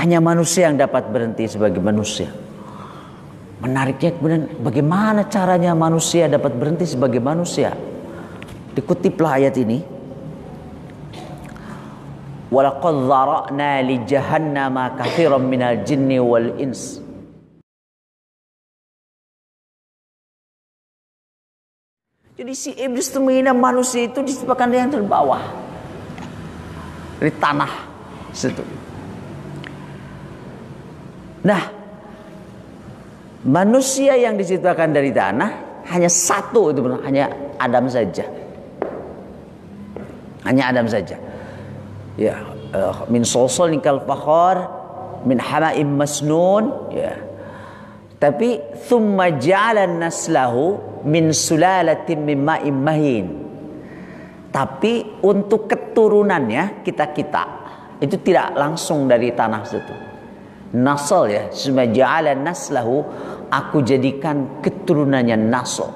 Hanya manusia yang dapat berhenti sebagai manusia. Menariknya kemudian bagaimana caranya manusia dapat berhenti sebagai manusia? Dikutiplah ayat ini. Walaqad dzara'na li jahannama katsiran minal jinni wal ins. Jadi si iblis itu menghina manusia itu disebabkan dia yang terbawah dari tanah situ. Nah, manusia yang diciptakan dari tanah hanya satu, itu benar, hanya Adam saja. Hanya Adam saja. Ya, min solsolin kal fakhar, min hama'im masnun, ya. Tapi thumma ja'ala naslahu min sulalatin min ma'im mahin. Tapi untuk keturunannya kita itu tidak langsung dari tanah situ. Nasl, ya, summa ja'ala naslahu, aku jadikan keturunannya nasl.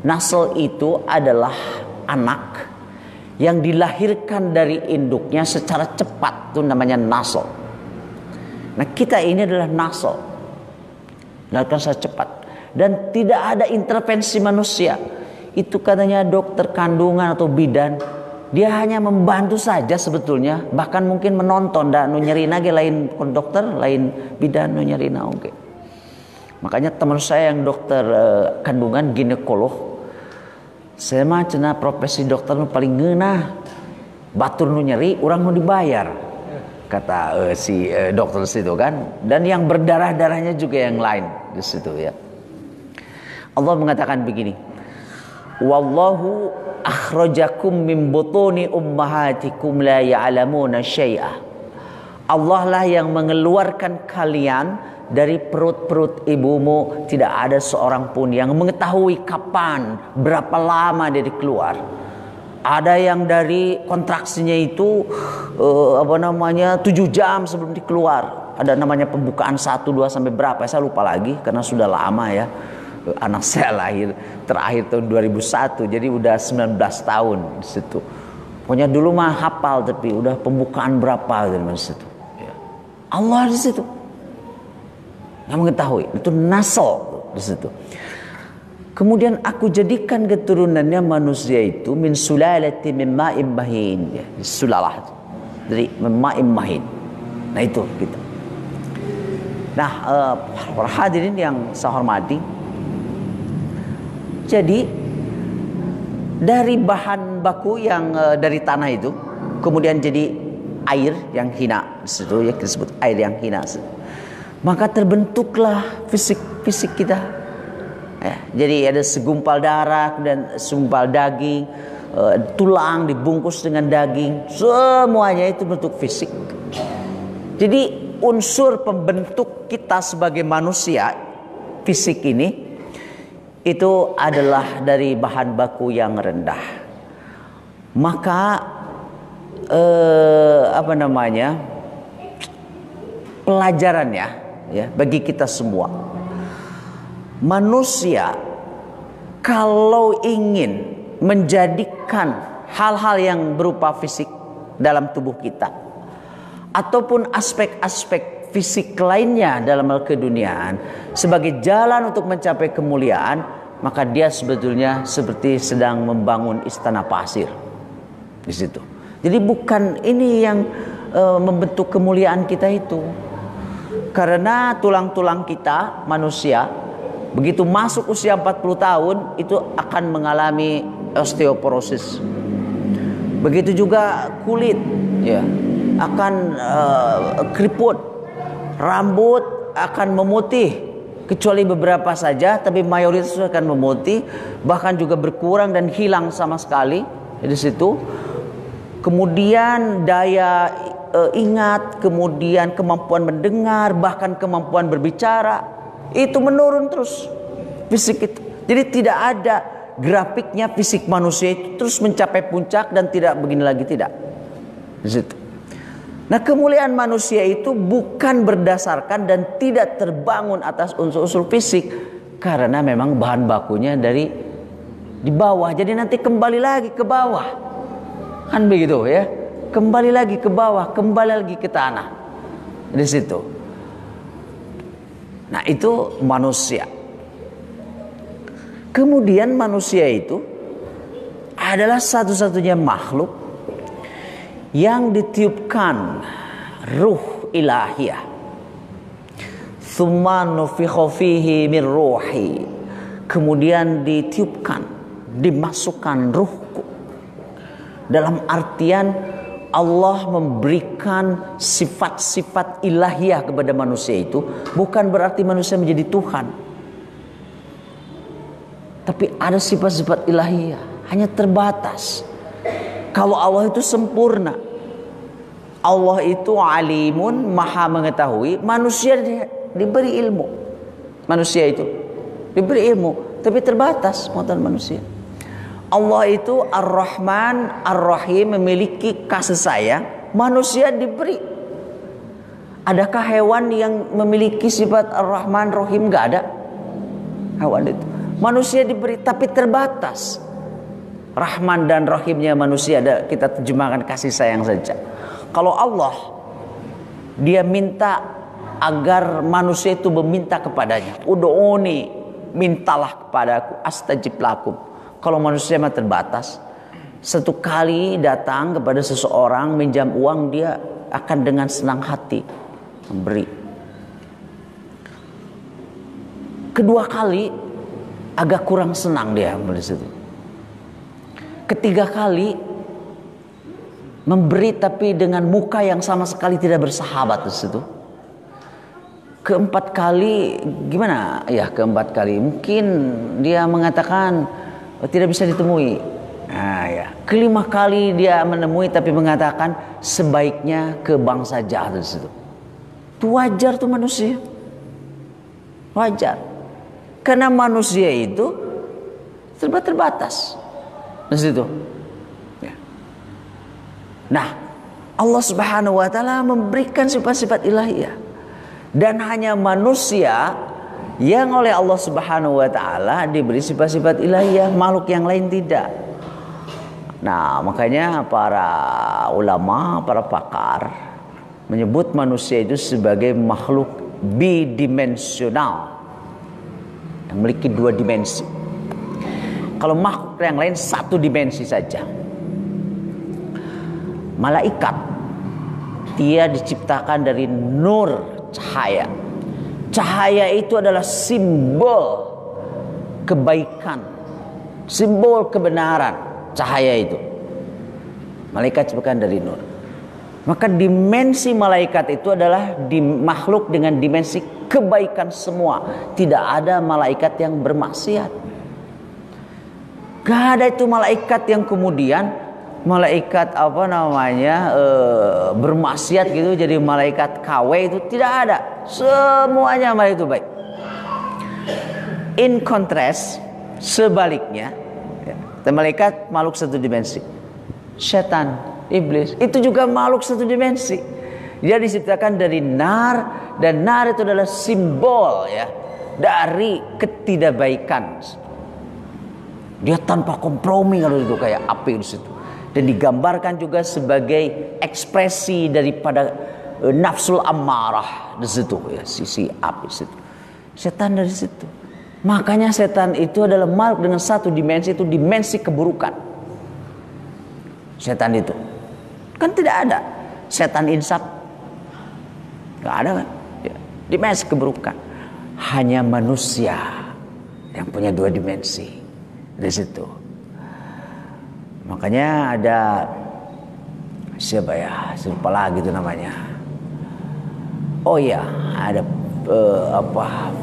Nasl itu adalah anak yang dilahirkan dari induknya secara cepat, itu namanya nasl. Nah, kita ini adalah nasl, dilahirkan secara cepat dan tidak ada intervensi manusia. Itu katanya dokter kandungan atau bidan, dia hanya membantu saja sebetulnya, bahkan mungkin menonton dan nyerina ge lain dokter, lain bidan nyerina oke. Makanya teman saya yang dokter kandungan ginekolog, saya mah cenah profesi dokter nu paling ngeunah. Batur nu nyeri urang nu dibayar. Kata si dokter situ kan, dan yang berdarah-darahnya juga yang lain di situ ya. Allah mengatakan begini. Wallahu akhrajakum min butuni ummahatikum la ya'lamuna syai'a. Allah lah yang mengeluarkan kalian dari perut-perut ibumu, tidak ada seorang pun yang mengetahui kapan, berapa lama dia keluar. Ada yang dari kontraksinya itu 7 jam sebelum dikeluar. Ada namanya pembukaan 1, 2 sampai berapa, saya lupa lagi karena sudah lama ya. Anak saya lahir terakhir tahun 2001, jadi udah 19 tahun di situ. Pokoknya dulu mah hafal, tapi udah pembukaan berapa di situ. Ya. Allah di situ yang mengetahui, itu nasl di situ. Kemudian aku jadikan keturunannya manusia itu min sulalati min ma'im mahin, ya, sulalah dari ma'im mahin. Nah itu kita. Nah, para hadirin yang saya hormati, jadi dari bahan baku yang dari tanah itu kemudian jadi air yang hina, itu ya disebut air yang hina. Maka terbentuklah fisik kita. Ya, jadi ada segumpal darah dan segumpal daging, tulang dibungkus dengan daging, semuanya itu bentuk fisik. Jadi unsur pembentuk kita sebagai manusia fisik ini itu adalah dari bahan baku yang rendah. Maka pelajarannya ya bagi kita semua, manusia kalau ingin menjadikan hal-hal yang berupa fisik dalam tubuh kita ataupun aspek-aspek fisik lainnya dalam hal keduniaan sebagai jalan untuk mencapai kemuliaan, maka dia sebetulnya seperti sedang membangun istana pasir di situ. Jadi bukan ini yang membentuk kemuliaan kita itu. Karena tulang-tulang kita manusia begitu masuk usia 40 tahun itu akan mengalami osteoporosis. Begitu juga kulit ya akan keriput, rambut akan memutih, kecuali beberapa saja, tapi mayoritas akan memutih, bahkan juga berkurang dan hilang sama sekali di situ. Kemudian daya ingat, kemudian kemampuan mendengar, bahkan kemampuan berbicara itu menurun terus fisik itu. Jadi tidak ada grafiknya fisik manusia itu terus mencapai puncak dan tidak begini lagi, tidak di situ. Nah, kemuliaan manusia itu bukan berdasarkan dan tidak terbangun atas unsur-unsur fisik, karena memang bahan bakunya dari di bawah. Jadi nanti kembali lagi ke bawah, kan begitu ya? Kembali lagi ke bawah, kembali lagi ke tanah. di situ. Nah, itu manusia. Kemudian manusia itu adalah satu-satunya makhluk yang ditiupkan ruh ilahiyah. Tsumma nufikha fihi min ruhi. Kemudian ditiupkan, dimasukkan ruhku. Dalam artian Allah memberikan sifat-sifat ilahiyah kepada manusia itu bukan berarti manusia menjadi Tuhan. Tapi ada sifat-sifat ilahiyah, hanya terbatas. Kalau Allah itu sempurna. Allah itu alimun, maha mengetahui. Manusia diberi ilmu. Manusia itu diberi ilmu, tapi terbatas muatan manusia. Allah itu Ar-Rahman, Ar-Rahim, memiliki kasih sayang. Manusia diberi. Adakah hewan yang memiliki sifat Ar-Rahman, Rahim? Gak ada. Hewan itu. Manusia diberi, tapi terbatas. Rahman dan Rahimnya manusia ada, kita terjemahkan kasih sayang saja. Kalau Allah, dia minta agar manusia itu meminta kepadanya. Ud'uni, mintalah kepadaku, astajib lakum. Kalau manusia mah terbatas. Satu kali datang kepada seseorang minjam uang, dia akan dengan senang hati memberi. Kedua kali agak kurang senang dia memberi situ. Ketiga kali memberi tapi dengan muka yang sama sekali tidak bersahabat di situ. Keempat kali gimana? Ya, keempat kali mungkin dia mengatakan tidak bisa ditemui. Nah, ya. Kelima kali dia menemui tapi mengatakan sebaiknya ke bank saja di situ. Itu wajar tuh manusia. Wajar. Karena manusia itu serba terbatas. Di situ. Ya. Nah, Allah Subhanahu wa taala memberikan sifat-sifat ilahiyah. Dan hanya manusia yang oleh Allah Subhanahu wa taala diberi sifat-sifat ilahiyah, makhluk yang lain tidak. Nah, makanya para ulama, para pakar menyebut manusia itu sebagai makhluk bidimensional yang memiliki dua dimensi. Kalau makhluk yang lain satu dimensi saja. Malaikat, dia diciptakan dari nur, cahaya. Cahaya itu adalah simbol kebaikan, simbol kebenaran. Cahaya itu, malaikat diciptakan dari nur. Maka dimensi malaikat itu adalah makhluk dengan dimensi kebaikan semua. Tidak ada malaikat yang bermaksiat. Gak ada itu malaikat yang kemudian malaikat bermaksiat gitu, jadi malaikat KW, itu tidak ada. Semuanya malaikat itu baik. In contrast, sebaliknya, malaikat makhluk satu dimensi. Setan, iblis, itu juga makhluk satu dimensi. Dia diciptakan dari nar, dan nar itu adalah simbol ya dari ketidakbaikan. Dia tanpa kompromi kalau itu kayak api di situ. Dan digambarkan juga sebagai ekspresi daripada nafsul ammarah di situ ya, sisi api di situ. Setan dari situ. Makanya setan itu adalah makhluk dengan satu dimensi, itu dimensi keburukan. Setan itu kan tidak ada setan insaf, nggak ada kan? Ya, dimensi keburukan. Hanya manusia yang punya dua dimensi di situ. Makanya ada siapa ya? Siapa lagi itu namanya? Oh iya, ada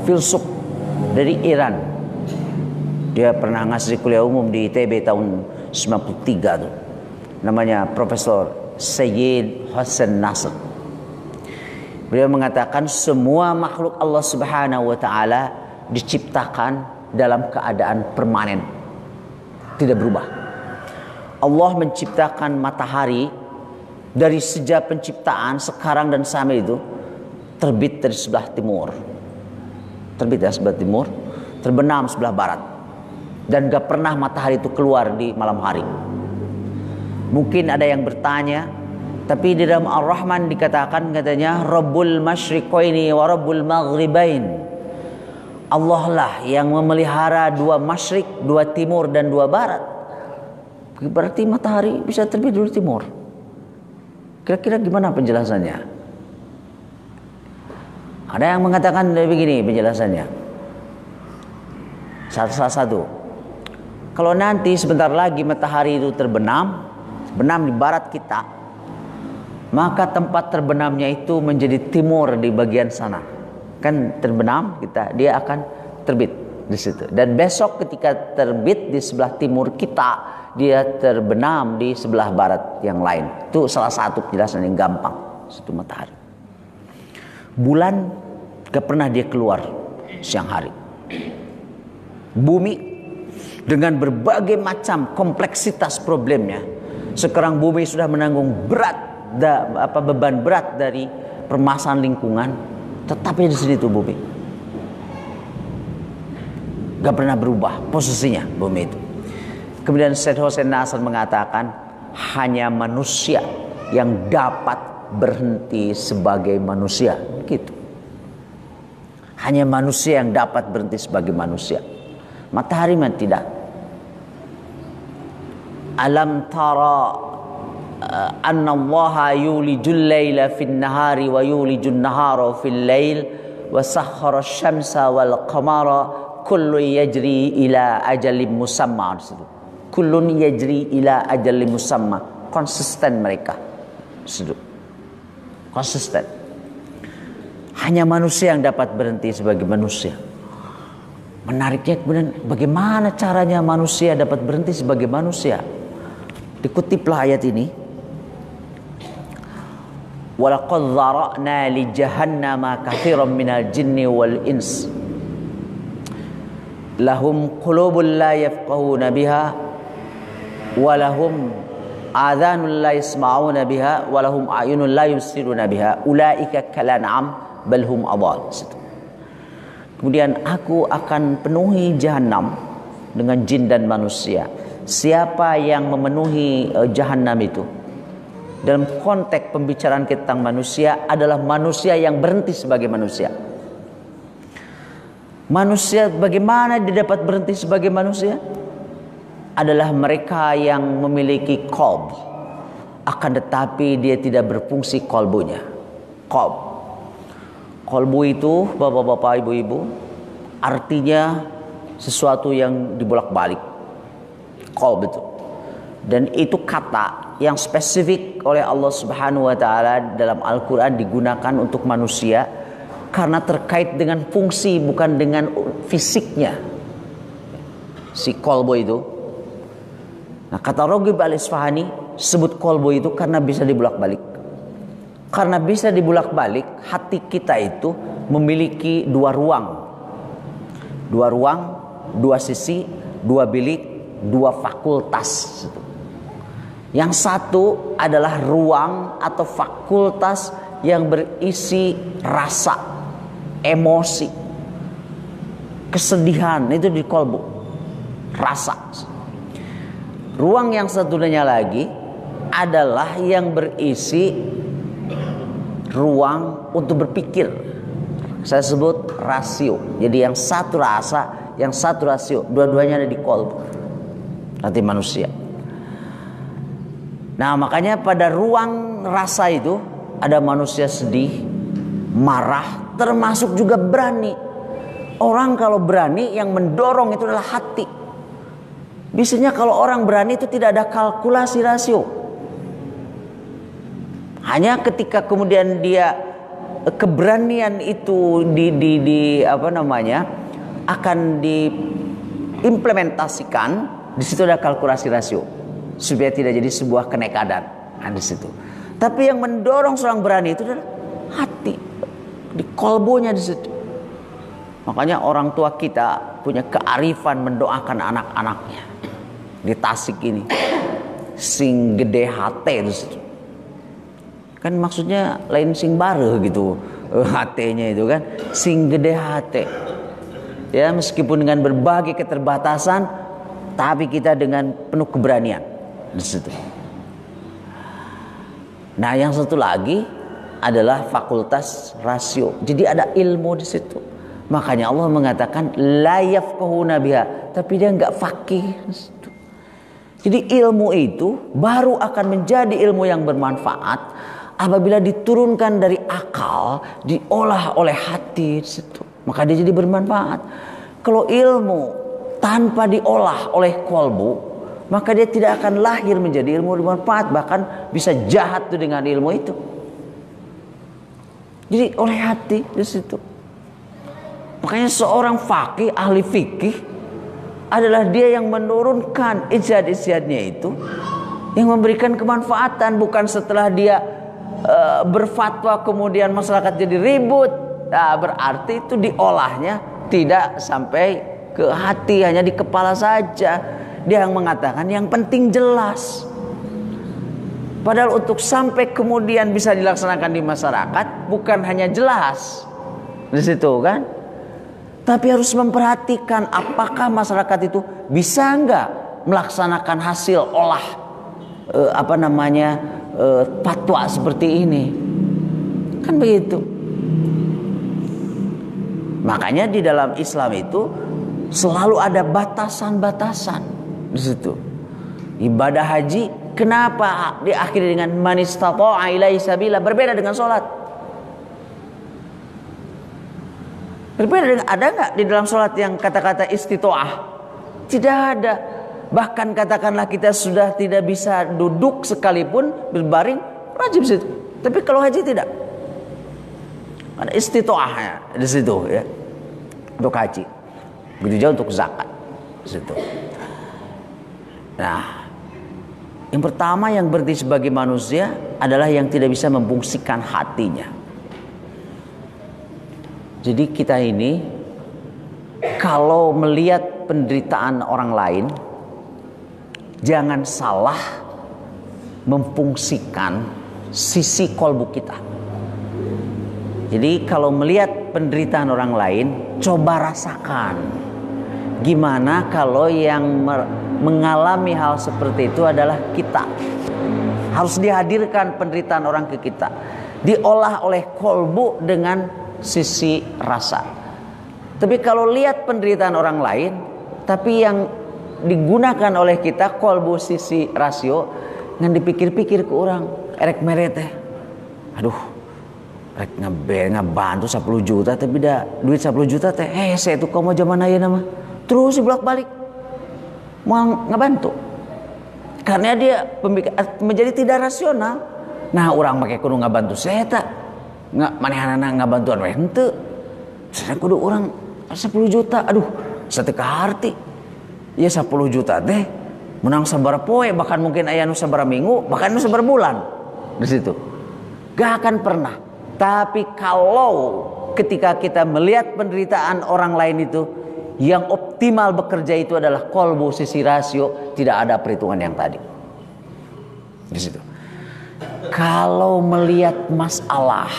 filsuf dari Iran. Dia pernah ngasih kuliah umum di ITB tahun 93 tuh. Namanya Profesor Sayyid Hasan Nasr. Beliau mengatakan semua makhluk Allah Subhanahu wa taala diciptakan dalam keadaan permanen, tidak berubah. Allah menciptakan matahari dari sejak penciptaan sekarang dan sampai itu terbit dari sebelah timur, terbit dari sebelah timur, terbenam sebelah barat, dan gak pernah matahari itu keluar di malam hari. Mungkin ada yang bertanya, Tapi di dalam Ar-Rahman dikatakan katanya Rabbul Masyriqaini wa Rabbul Maghribain. Allah lah yang memelihara dua masyrik, dua timur dan dua barat. Berarti matahari bisa terbit dari timur. Kira-kira gimana penjelasannya? Ada yang mengatakan begini penjelasannya. Salah satu. Kalau nanti sebentar lagi matahari itu terbenam di barat kita, maka tempat terbenamnya itu menjadi timur di bagian sana. Kan terbenam kita, dia akan terbit di situ. Dan besok ketika terbit di sebelah timur kita, dia terbenam di sebelah barat yang lain. Itu salah satu penjelasan yang gampang. Itu matahari. Bulan gak pernah dia keluar siang hari. Bumi dengan berbagai macam kompleksitas problemnya. Sekarang bumi sudah menanggung beban berat dari permasalahan lingkungan. Tetapi di sini tuh bumi gak pernah berubah posisinya bumi itu. Kemudian Syed Hussein Nasr mengatakan hanya manusia yang dapat berhenti sebagai manusia. Gitu. Hanya manusia yang dapat berhenti sebagai manusia. Matahari mah tidak. Alam tara anna allaha yulijul laila fin nahari wa yulijun nahara fil lail wa sakhkhara asy-syamsa wal qamara kullun yajri ila ajalin musamma. Kullun yajri ila ajalin musamma. Konsisten mereka. Konsisten. Hanya manusia yang dapat berhenti sebagai manusia. Menariknya kemudian bagaimana caranya manusia dapat berhenti sebagai manusia? Dikutiplah ayat ini. Walaqad dzara'na li jahannama katsiran minal jinni wal ins lahum qulubun la yafqahuna biha wa lahum adhanun la yasma'una biha wa lahum a'yunun la yubsiruna biha ulaika kalan'am bal hum adall. Kemudian aku akan penuhi jahanam dengan jin dan manusia. Siapa yang memenuhi jahanam itu, dalam konteks pembicaraan tentang manusia, adalah manusia yang berhenti sebagai manusia. Manusia bagaimana dia dapat berhenti sebagai manusia? Adalah mereka yang memiliki qalb, akan tetapi dia tidak berfungsi qalbunya. Qalbu itu bapak-bapak, ibu-ibu, artinya sesuatu yang dibolak-balik. Qalb itu. Dan itu kata yang spesifik oleh Allah Subhanahu wa taala dalam Al-Qur'an digunakan untuk manusia karena terkait dengan fungsi bukan dengan fisiknya. Si qalbu itu. Nah, kata Raghib Al-Isfahani sebut qalbu itu karena bisa dibolak-balik. Karena bisa dibolak-balik, hati kita itu memiliki dua ruang. Dua sisi, dua bilik, dua fakultas. Yang satu adalah ruang atau fakultas yang berisi rasa, emosi, kesedihan, itu di qalbu. Rasa. Ruang yang satunya lagi adalah yang berisi ruang untuk berpikir. Saya sebut rasio. Jadi yang satu rasa, yang satu rasio. Dua-duanya ada di qalb hati manusia. Nah, makanya pada ruang rasa itu ada manusia sedih, marah, termasuk juga berani. Orang kalau berani yang mendorong itu adalah hati. Biasanya kalau orang berani itu tidak ada kalkulasi rasio. Hanya ketika kemudian dia keberanian itu akan diimplementasikan, di situ ada kalkulasi rasio supaya tidak jadi sebuah kenekadan. Nah, di situ. Tapi yang mendorong seorang berani itu adalah hati, di kolbonya di situ. Makanya orang tua kita punya kearifan mendoakan anak-anaknya. Di Tasik ini, sing gede hati di situ. Kan maksudnya lain sing bare gitu, hatinya itu kan sing gede hati. Ya, meskipun dengan berbagai keterbatasan, tapi kita dengan penuh keberanian di situ. Nah, yang satu lagi adalah fakultas rasio. Jadi ada ilmu di situ. Makanya Allah mengatakan la yafqahuna biha, tapi dia enggak fakih. Jadi ilmu itu baru akan menjadi ilmu yang bermanfaat apabila diturunkan dari akal, diolah oleh hati di situ. Maka dia jadi bermanfaat. Kalau ilmu tanpa diolah oleh kolbu, maka dia tidak akan lahir menjadi ilmu bermanfaat, bahkan bisa jahat tuh dengan ilmu itu. Jadi oleh hati di situ. Makanya seorang faqih, ahli fikih adalah dia yang menurunkan ijtihad-ijtihadnya itu, yang memberikan kemanfaatan, bukan setelah dia berfatwa kemudian masyarakat jadi ribut. Nah, berarti itu diolahnya tidak sampai ke hati, hanya di kepala saja. Dia yang mengatakan yang penting jelas. Padahal untuk sampai kemudian bisa dilaksanakan di masyarakat bukan hanya jelas di situ kan, tapi harus memperhatikan apakah masyarakat itu bisa enggak melaksanakan hasil olah fatwa seperti ini. Kan begitu. Makanya di dalam Islam itu selalu ada batasan-batasan di situ. Ibadah haji kenapa diakhiri dengan man istata'a ilaihi sabila, berbeda dengan sholat. Berbeda dengan, ada nggak di dalam sholat yang kata-kata istitoah? Tidak ada. Bahkan katakanlah kita sudah tidak bisa duduk sekalipun berbaring, wajib situ. Tapi kalau haji tidak. Ada istitoahnya di situ ya. Untuk haji. Begitu juga untuk zakat di situ. Nah, yang pertama yang berarti sebagai manusia adalah yang tidak bisa memfungsikan hatinya. Jadi kita ini kalau melihat penderitaan orang lain, jangan salah memfungsikan sisi kolbu kita. Jadi kalau melihat penderitaan orang lain, coba rasakan gimana kalau yang mengalami hal seperti itu adalah kita. Harus dihadirkan penderitaan orang ke kita, diolah oleh kolbu dengan sisi rasa. Tapi kalau lihat penderitaan orang lain, tapi yang digunakan oleh kita kolbu sisi rasio, ngan dipikir-pikir ke orang, erek merete, aduh, rek ngabantu 10 juta tapi dah duit 10 juta teh, saya itu kamu zaman aja nama, terus bolak balik mau ngebantu, karena dia menjadi tidak rasional. Nah orang pakai kudu ngabantu saya tak, nggak manehana ngabantuan weh henteu, saya kudu orang 10 juta, aduh saya teu kaharti, ya 10 juta teh menang sabaraha poe, bahkan mungkin aya nu sabaraha minggu, bahkan nu sabaraha bulan di situ, gak akan pernah. Tapi kalau ketika kita melihat penderitaan orang lain itu, yang optimal bekerja itu adalah kolbu sisi rasio, tidak ada perhitungan yang tadi. Di situ. Kalau melihat masalah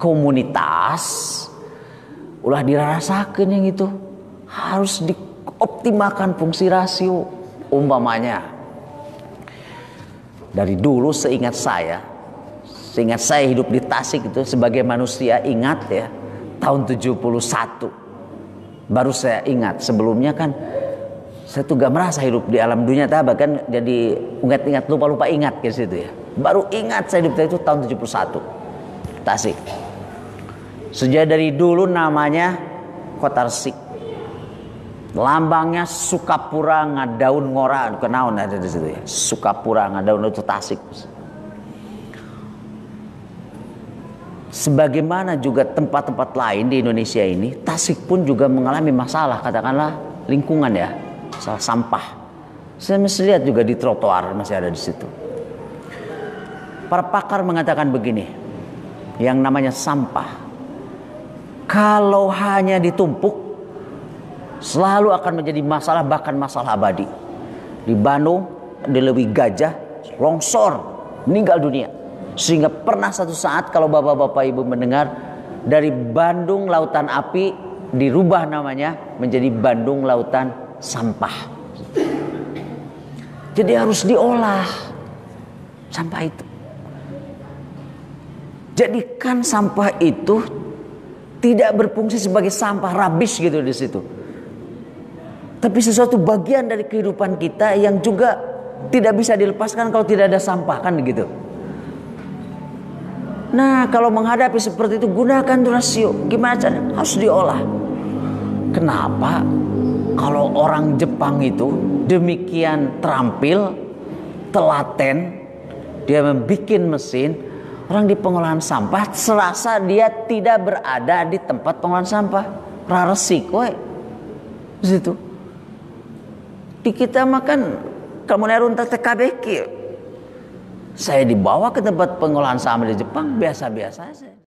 komunitas, ulah dirasakan yang itu harus dioptimalkan fungsi rasio. Umpamanya dari dulu seingat saya hidup di Tasik itu sebagai manusia, ingat ya, tahun 71 baru saya ingat. Sebelumnya kan saya tuh gak merasa hidup di alam dunia, bahkan jadi ingat lupa ingat ke situ ya. Baru ingat saya hidup itu tahun 71 Tasik. Sejak dari dulu namanya Kota Resik, lambangnya Sukapura ngadaun ngora, kenaun ada di situ ya. Sukapura ngadaun itu Tasik. Sebagaimana juga tempat-tempat lain di Indonesia ini, Tasik pun juga mengalami masalah, katakanlah lingkungan ya, masalah sampah. Saya masih lihat juga di trotoar masih ada di situ. Para pakar mengatakan begini, yang namanya sampah, kalau hanya ditumpuk, selalu akan menjadi masalah, bahkan masalah abadi. Di Bandung, di Lewi Gajah, longsor, meninggal dunia. Sehingga pernah satu saat kalau bapak-bapak ibu mendengar, dari Bandung Lautan Api dirubah namanya menjadi Bandung Lautan Sampah. Jadi harus diolah sampah itu. Jadikan sampah itu tidak berfungsi sebagai sampah rubbish gitu di situ, tapi sesuatu bagian dari kehidupan kita yang juga tidak bisa dilepaskan kalau tidak ada sampah, kan gitu. Nah, kalau menghadapi seperti itu, gunakan rasio. Gimana caranya? Harus diolah. Kenapa? Kalau orang Jepang itu demikian terampil, telaten, dia membuat mesin, orang di pengolahan sampah serasa dia tidak berada di tempat pengolahan sampah. Resiko di situ. Di kita makan kamu nerunta TKBK. Saya dibawa ke tempat pengolahan sampah di Jepang biasa-biasa saja.